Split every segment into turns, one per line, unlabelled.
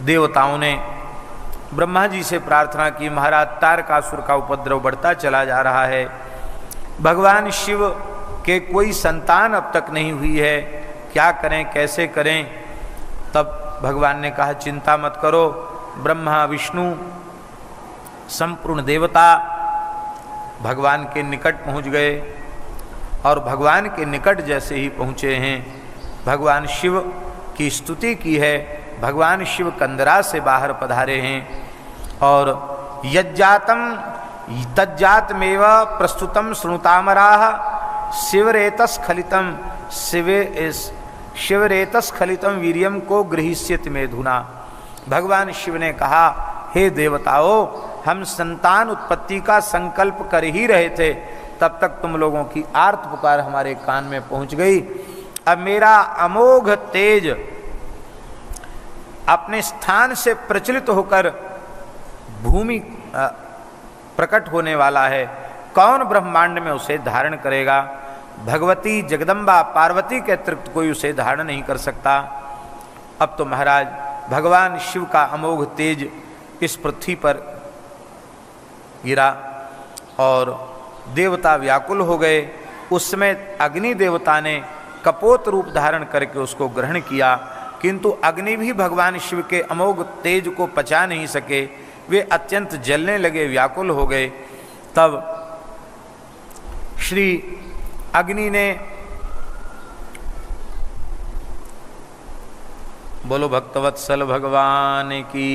देवताओं ने ब्रह्मा जी से प्रार्थना की, महाराज तारकासुर का उपद्रव बढ़ता चला जा रहा है, भगवान शिव के कोई संतान अब तक नहीं हुई है, क्या करें कैसे करें। तब भगवान ने कहा चिंता मत करो, ब्रह्मा विष्णु संपूर्ण देवता भगवान के निकट पहुंच गए और भगवान के निकट जैसे ही पहुँचे हैं भगवान शिव की स्तुति की है। भगवान शिव कंदरा से बाहर पधारे हैं और यज्जातम तज्जातमेव प्रस्तुतम श्रुतामराः शिवरेतस्खलितम शिवरेतस्खलितम वीर्यम को गृहीष्यति मेधुना। भगवान शिव ने कहा हे देवताओं, हम संतान उत्पत्ति का संकल्प कर ही रहे थे, तब तक तुम लोगों की आर्त पुकार हमारे कान में पहुंच गई। अब मेरा अमोघ तेज अपने स्थान से प्रचलित होकर भूमि प्रकट होने वाला है, कौन ब्रह्मांड में उसे धारण करेगा। भगवती जगदम्बा पार्वती के अतिरिक्त कोई उसे धारण नहीं कर सकता। अब तो महाराज भगवान शिव का अमोघ तेज इस पृथ्वी पर गिरा और देवता व्याकुल हो गए। उस समय अग्नि देवता ने कपोत रूप धारण करके उसको ग्रहण किया, किंतु अग्नि भी भगवान शिव के अमोघ तेज को पचा नहीं सके, वे अत्यंत जलने लगे, व्याकुल हो गए। तब श्री अग्नि ने, बोलो भक्तवत्सल भगवान की,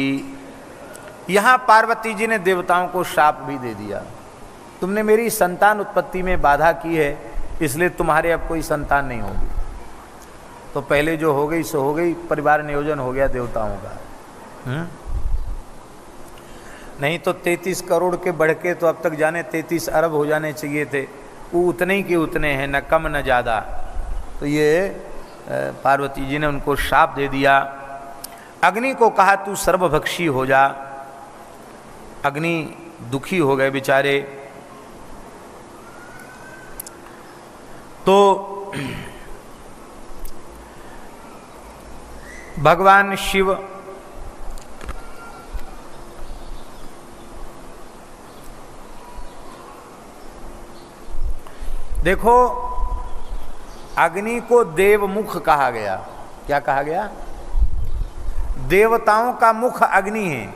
यहाँ पार्वती जी ने देवताओं को शाप भी दे दिया, तुमने मेरी संतान उत्पत्ति में बाधा की है, इसलिए तुम्हारे अब कोई संतान नहीं होगी। तो पहले जो हो गई सो हो गई, परिवार नियोजन हो गया देवताओं का। नहीं तो 33 करोड़ के बढ़ के तो अब तक जाने 33 अरब हो जाने चाहिए थे, वो उतने ही के उतने हैं, न कम न ज़्यादा। तो ये पार्वती जी ने उनको शाप दे दिया। अग्नि को कहा तू सर्वभक्षी हो जा। अग्नि दुखी हो गए बेचारे। तो भगवान शिव देखो, अग्नि को देवमुख कहा गया। क्या कहा गया? देवताओं का मुख अग्नि है,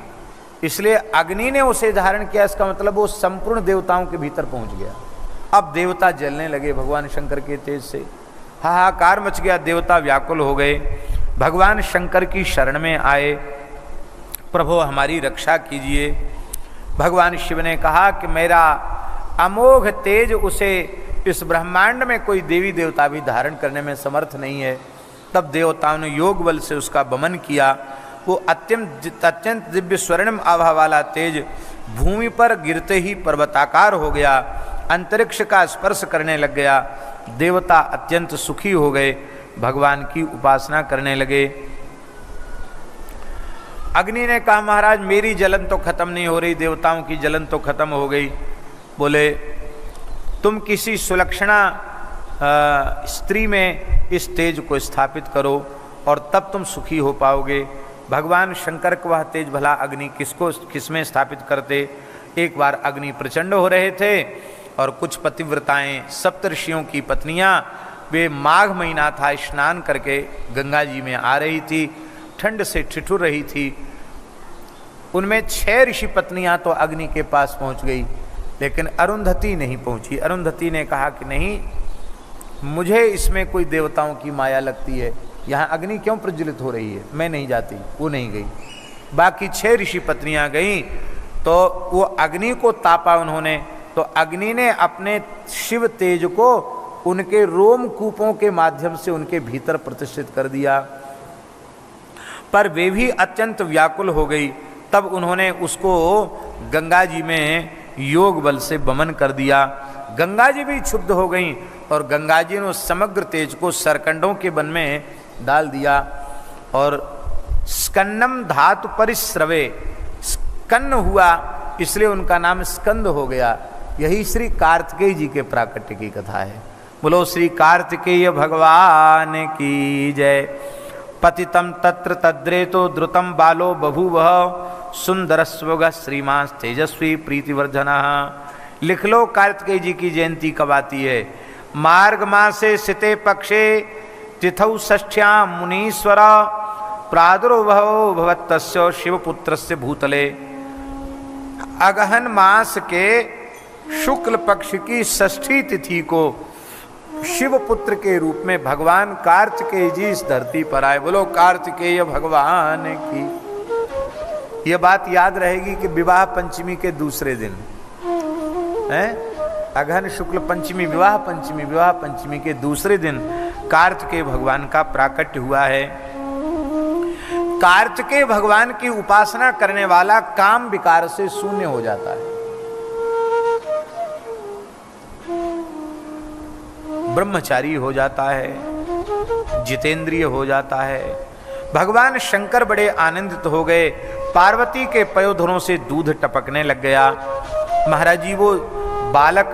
इसलिए अग्नि ने उसे धारण किया। इसका मतलब वो संपूर्ण देवताओं के भीतर पहुंच गया। अब देवता जलने लगे भगवान शंकर के तेज से, हाहाकार मच गया, देवता व्याकुल हो गए, भगवान शंकर की शरण में आए, प्रभु हमारी रक्षा कीजिए। भगवान शिव ने कहा कि मेरा अमोघ तेज उसे इस ब्रह्मांड में कोई देवी देवता भी धारण करने में समर्थ नहीं है। तब देवताओं ने योग बल से उसका दमन किया। वो अत्यंत दिव्य स्वर्णिम आभा वाला तेज भूमि पर गिरते ही पर्वताकार हो गया, अंतरिक्ष का स्पर्श करने लग गया। देवता अत्यंत सुखी हो गए, भगवान की उपासना करने लगे। अग्नि ने कहा महाराज मेरी जलन तो खत्म नहीं हो रही, देवताओं की जलन तो खत्म हो गई। बोले तुम किसी सुलक्षणा स्त्री में इस तेज को स्थापित करो और तब तुम सुखी हो पाओगे। भगवान शंकर को वह तेज भला अग्नि किसमें स्थापित करते। एक बार अग्नि प्रचंड हो रहे थे और कुछ पतिव्रताएं सप्तऋषियों की पत्नियां, वे माघ महीना था, स्नान करके गंगा जी में आ रही थी, ठंड से ठिठुर रही थी। उनमें 6 ऋषि पत्नियां तो अग्नि के पास पहुंच गई, लेकिन अरुंधति नहीं पहुंची। अरुंधति ने कहा कि नहीं, मुझे इसमें कोई देवताओं की माया लगती है, यहाँ अग्नि क्यों प्रज्वलित हो रही है, मैं नहीं जाती। वो नहीं गई। बाकी 6 ऋषि पत्नियां गईं तो वो अग्नि को तापा उन्होंने, तो अग्नि ने अपने शिव तेज को उनके रोमकूपों के माध्यम से उनके भीतर प्रतिष्ठित कर दिया। पर वे भी अत्यंत व्याकुल हो गई। तब उन्होंने उसको गंगा जी में योग बल से बमन कर दिया। गंगा जी भी क्षुब्ध हो गईं और गंगा जी ने उस समग्र तेज को सरकंडों के वन में डाल दिया और स्कन्नम धातु परिस्रवे, स्कन्न हुआ, इसलिए उनका नाम स्कंद हो गया। यही श्री कार्तिकेय जी के प्राकट्य की कथा है। बोलो श्री कार्तिकेय भगवान की जय। पतितम तत्र तद्रेतो द्रुतम बालो बभूव सुंदरस्वग श्रीमान तेजस्वी प्रीतिवर्धनः। लिख लो कार्तिकेय जी की जयंती कब आती है। मार्ग मासे सिते पक्षे तिथौ षष्ठ्यां मुनीश्वर प्रादुर्भवो भवत्तस्य शिवपुत्रस्य भूतले। अगहन मास के शुक्ल पक्ष की षष्ठी तिथि को शिवपुत्र के रूप में भगवान कार्तिकेय जी इस धरती पर आए। बोलो कार्तिकेय भगवान की। यह बात याद रहेगी कि विवाह पंचमी के दूसरे दिन है, अगहन शुक्ल पंचमी विवाह पंचमी के दूसरे दिन कार्तिकेय भगवान का प्राकट्य हुआ है। कार्तिकेय भगवान की उपासना करने वाला काम विकार से शून्य हो जाता है, ब्रह्मचारी हो जाता है, जितेंद्रिय हो जाता है। भगवान शंकर बड़े आनंदित हो गए। पार्वती के पयोधरों से दूध टपकने लग गया। महाराज जी वो बालक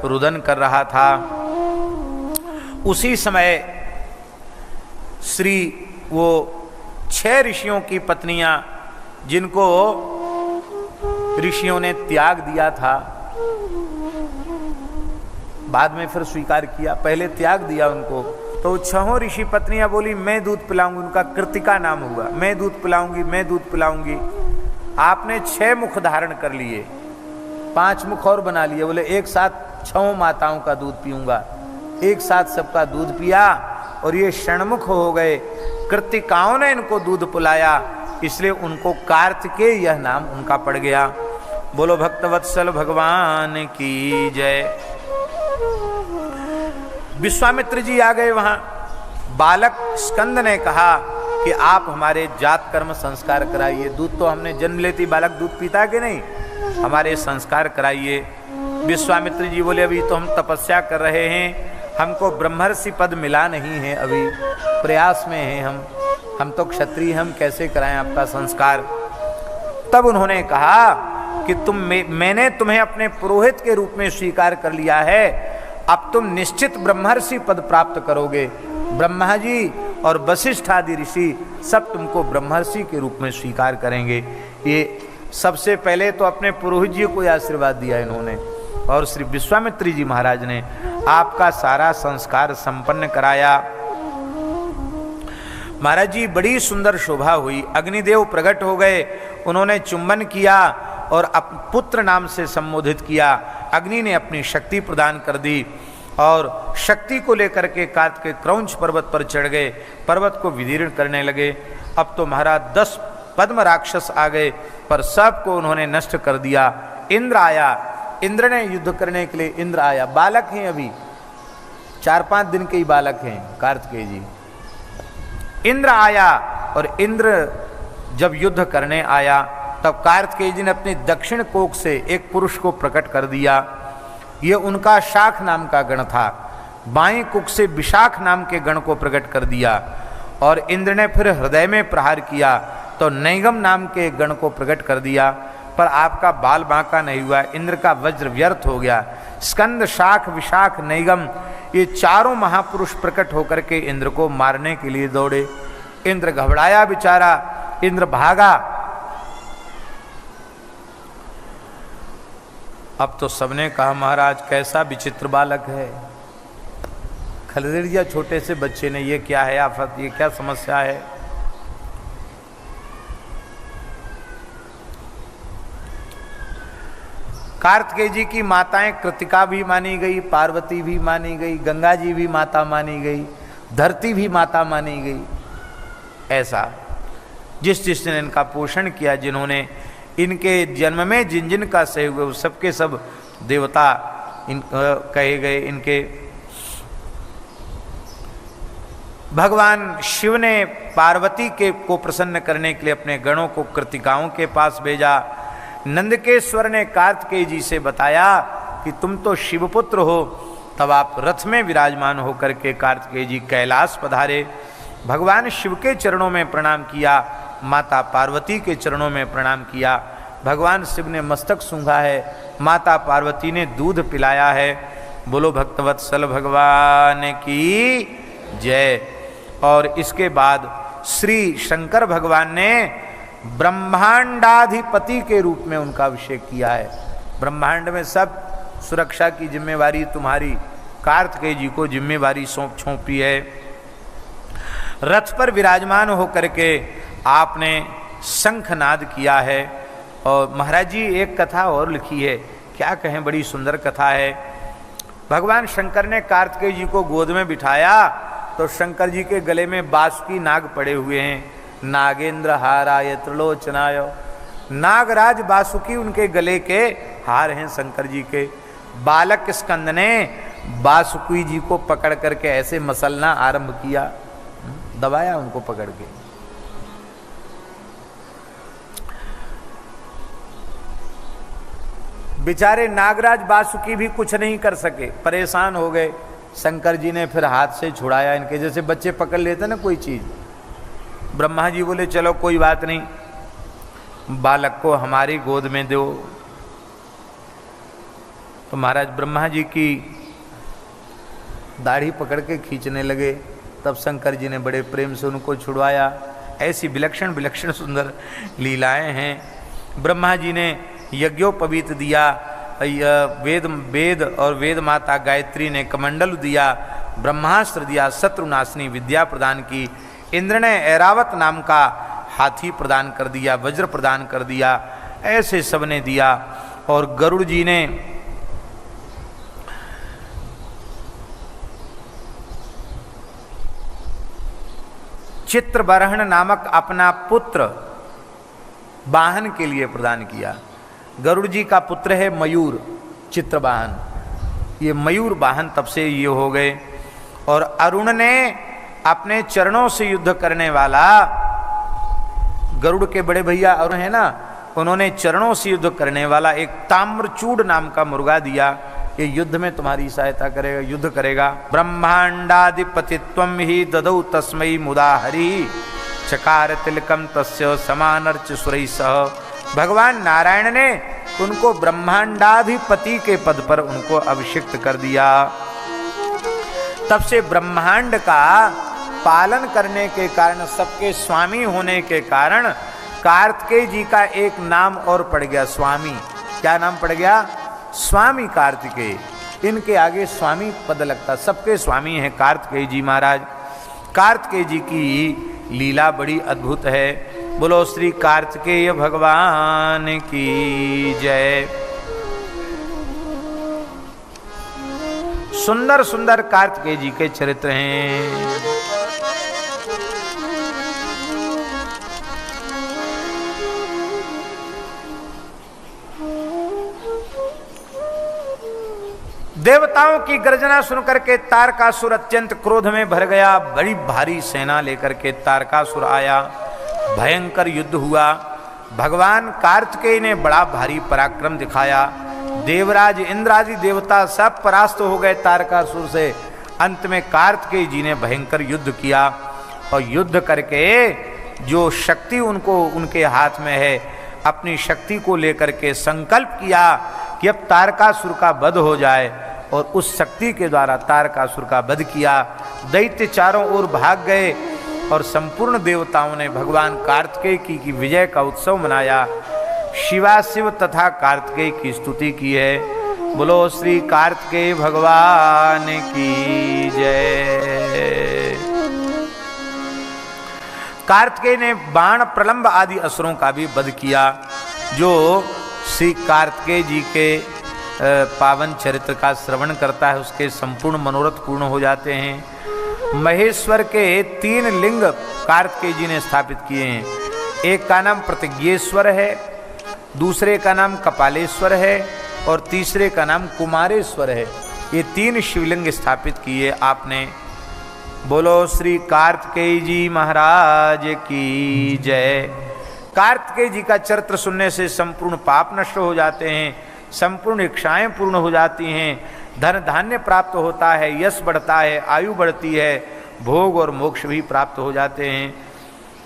रुदन कर रहा था। उसी समय श्री वो 6 ऋषियों की पत्नियां जिनको ऋषियों ने त्याग दिया था, बाद में फिर स्वीकार किया, पहले त्याग दिया उनको, तो 6 ऋषि पत्नियां बोली मैं दूध पिलाऊंगी। उनका कृतिका नाम हुआ, मैं दूध पिलाऊंगी, मैं दूध पिलाऊंगी। आपने 6 मुख धारण कर लिए, 5 मुख और बना लिए। बोले एक साथ 6 माताओं का दूध पीऊंगा। एक साथ सबका दूध पिया और ये षणमुख हो गए। कृतिकाओं ने इनको दूध पिलाया, इसलिए उनको कार्तिकेय यह नाम उनका पड़ गया। बोलो भक्तवत्सल भगवान की जय। विश्वामित्र जी आ गए वहां। बालक स्कंद ने कहा कि आप हमारे जात कर्म संस्कार कराइए। दूध तो हमने जन्म लेती बालक दूध पीता कि नहीं, हमारे संस्कार कराइए। विश्वामित्र जी बोले अभी तो हम तपस्या कर रहे हैं, हमको ब्रह्मर्षि पद मिला नहीं है, अभी प्रयास में हैं हम तो क्षत्रिय, हम कैसे कराएं आपका संस्कार। तब उन्होंने कहा कि मैंने तुम्हें अपने पुरोहित के रूप में स्वीकार कर लिया है, अब तुम निश्चित ब्रह्मर्षि पद प्राप्त करोगे। ब्रह्मा जी और वशिष्ठ आदि ऋषि सब तुमको ब्रह्मर्षि के रूप में स्वीकार करेंगे। ये सबसे पहले तो अपने पुरोहित जी को आशीर्वाद दिया इन्होंने, और श्री विश्वामित्र जी महाराज ने आपका सारा संस्कार संपन्न कराया। महाराज जी बड़ी सुंदर शोभा हुई। अग्निदेव प्रकट हो गए, उन्होंने चुंबन किया और पुत्र नाम से संबोधित किया। अग्नि ने अपनी शक्ति प्रदान कर दी और शक्ति को लेकर के कार्तिकेय क्रौंच पर्वत पर चढ़ गए, पर्वत को विदीर्ण करने लगे। अब तो महाराज 10 पद्म राक्षस आ गए, पर सबको उन्होंने नष्ट कर दिया। इंद्र आया, इंद्र ने युद्ध करने के लिए इंद्र आया। बालक हैं, अभी 4-5 दिन के ही बालक हैं कार्तिकेय जी। इंद्र आया और इंद्र जब युद्ध करने आया तब कार्तिकेय जी ने अपने दक्षिण कोख से एक पुरुष को प्रकट कर दिया। ये उनका शाख नाम का गण था। बाएं कुख से विशाख नाम के गण को प्रकट कर दिया और इंद्र ने फिर हृदय में प्रहार किया तो नैगम नाम के गण को प्रकट कर दिया, पर आपका बाल बांका नहीं हुआ। इंद्र का वज्र व्यर्थ हो गया। स्कंद, शाख, विशाख, नैगम ये चारों महापुरुष प्रकट होकर के इंद्र को मारने के लिए दौड़े। इंद्र घबराया बेचारा, इंद्र भागा। अब तो सबने कहा महाराज कैसा विचित्र बालक है, खलदड़ दिया छोटे से बच्चे ने, ये क्या है आफत, ये क्या समस्या है। कार्तिकेय जी की माताएं कृतिका भी मानी गई, पार्वती भी मानी गई, गंगा जी भी माता मानी गई, धरती भी माता मानी गई। ऐसा जिसने इनका पोषण किया, जिन्होंने इनके जन्म में जिन जिन का सहयोग हुआ, सबके सब देवता कहे गए इनके। भगवान शिव ने पार्वती को प्रसन्न करने के लिए अपने गणों को कृतिकाओं के पास भेजा। नंदकेश्वर ने कार्तिकेय जी से बताया कि तुम तो शिवपुत्र हो। तब आप रथ में विराजमान होकर के कार्तिकेय जी कैलाश पधारे। भगवान शिव के चरणों में प्रणाम किया, माता पार्वती के चरणों में प्रणाम किया। भगवान शिव ने मस्तक सूंघा है, माता पार्वती ने दूध पिलाया है। बोलो भक्तवत्सल भगवान की जय। और इसके बाद श्री शंकर भगवान ने ब्रह्मांडाधिपति के रूप में उनका अभिषेक किया है। ब्रह्मांड में सब सुरक्षा की जिम्मेवारी तुम्हारी कार्तिकेय जी को जिम्मेवारी सौंपी है। रथ पर विराजमान होकर के आपने शंखनाद किया है। और महाराज जी एक कथा और लिखी है, क्या कहें, बड़ी सुंदर कथा है। भगवान शंकर ने कार्तिकेय जी को गोद में बिठाया तो शंकर जी के गले में बासुकी नाग पड़े हुए हैं। नागेंद्र हाराय त्रिलोचनाय, नागराज बासुकी उनके गले के हार हैं शंकर जी के। बालक स्कंद ने बासुकी जी को पकड़ करके ऐसे मसलना आरंभ किया, दबाया उनको पकड़ के। बेचारे नागराज बासुकी भी कुछ नहीं कर सके, परेशान हो गए। शंकर जी ने फिर हाथ से छुड़ाया इनके, जैसे बच्चे पकड़ लेते ना कोई चीज। ब्रह्मा जी बोले चलो कोई बात नहीं, बालक को हमारी गोद में दो। तो महाराज ब्रह्मा जी की दाढ़ी पकड़ के खींचने लगे, तब शंकर जी ने बड़े प्रेम से उनको छुड़वाया। ऐसी विलक्षण विलक्षण सुंदर लीलाएं हैं। ब्रह्मा जी ने यज्ञोपवीत दिया, वेद और वेद माता गायत्री ने कमंडल दिया, ब्रह्मास्त्र दिया, शत्रुनाशिनी विद्या प्रदान की। इंद्र ने ऐरावत नाम का हाथी प्रदान कर दिया, वज्र प्रदान कर दिया, ऐसे सबने दिया। और गरुड़ जी ने चित्रबरहण नामक अपना पुत्र वाहन के लिए प्रदान किया। गरुड़ जी का पुत्र है मयूर चित्रवाहन, ये मयूर वाहन तब से ये हो गए। और अरुण ने अपने चरणों से युद्ध करने वाला, गरुड़ के बड़े भैया अरुण है ना, उन्होंने चरणों से युद्ध करने वाला एक ताम्रचूड़ नाम का मुर्गा दिया। ये युद्ध में तुम्हारी सहायता करेगा, युद्ध करेगा। ब्रह्मांडाधिपतित्वं ही ददौ तस्मै मुदा हरि चकार तिलकम तस्य समानर्च सुरैः सह। भगवान नारायण ने उनको ब्रह्मांडाधिपति के पद पर उनको अभिषिक्त कर दिया। तब से ब्रह्मांड का पालन करने के कारण, सबके स्वामी होने के कारण कार्तिकेय जी का एक नाम और पड़ गया, स्वामी। क्या नाम पड़ गया? स्वामी कार्तिकेय। इनके आगे स्वामी पद लगता, सबके स्वामी हैं कार्तिकेय जी महाराज। कार्तिकेय जी की लीला बड़ी अद्भुत है। बोलो श्री कार्तिकेय भगवान की जय। सुंदर सुंदर कार्तिकेय जी के चरित्र हैं। देवताओं की गर्जना सुनकर के तारकासुर अत्यंत क्रोध में भर गया। बड़ी भारी सेना लेकर के तारकासुर आया, भयंकर युद्ध हुआ। भगवान कार्तिकेय ने बड़ा भारी पराक्रम दिखाया। देवराज इंद्र आदि देवता सब परास्त हो गए तारकासुर से। अंत में कार्तिकेय जी ने भयंकर युद्ध किया और युद्ध करके जो शक्ति उनको उनके हाथ में है, अपनी शक्ति को लेकर के संकल्प किया कि अब तारकासुर का वध हो जाए, और उस शक्ति के द्वारा तारकासुर का वध किया। दैत्य चारों ओर भाग गए और संपूर्ण देवताओं ने भगवान कार्तिकेय की विजय का उत्सव मनाया। शिवा शिव तथा कार्तिकेय की स्तुति की है। बोलो श्री कार्तिकेय भगवान की जय। कार्तिकेय ने बाण प्रलंब आदि असुरों का भी वध किया। जो श्री कार्तिकेय जी के पावन चरित्र का श्रवण करता है, उसके संपूर्ण मनोरथ पूर्ण हो जाते हैं। महेश्वर के 3 लिंग कार्तिकेय जी ने स्थापित किए हैं। एक का नाम प्रतिज्ञेश्वर है, दूसरे का नाम कपालेश्वर है और तीसरे का नाम कुमारेश्वर है। ये 3 शिवलिंग स्थापित किए आपने। बोलो श्री कार्तिकेय जी महाराज की जय। कार्तिकेय जी का चरित्र सुनने से संपूर्ण पाप नष्ट हो जाते हैं, संपूर्ण इच्छाएं पूर्ण हो जाती हैं, धन धान्य प्राप्त होता है, यश बढ़ता है, आयु बढ़ती है, भोग और मोक्ष भी प्राप्त हो जाते हैं।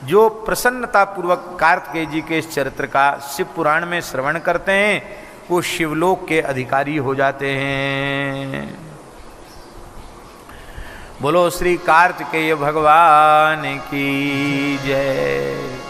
जो प्रसन्नता पूर्वक कार्तिकेय जी के इस चरित्र का शिव पुराण में श्रवण करते हैं, वो शिवलोक के अधिकारी हो जाते हैं। बोलो श्री कार्तिकेय भगवान की जय।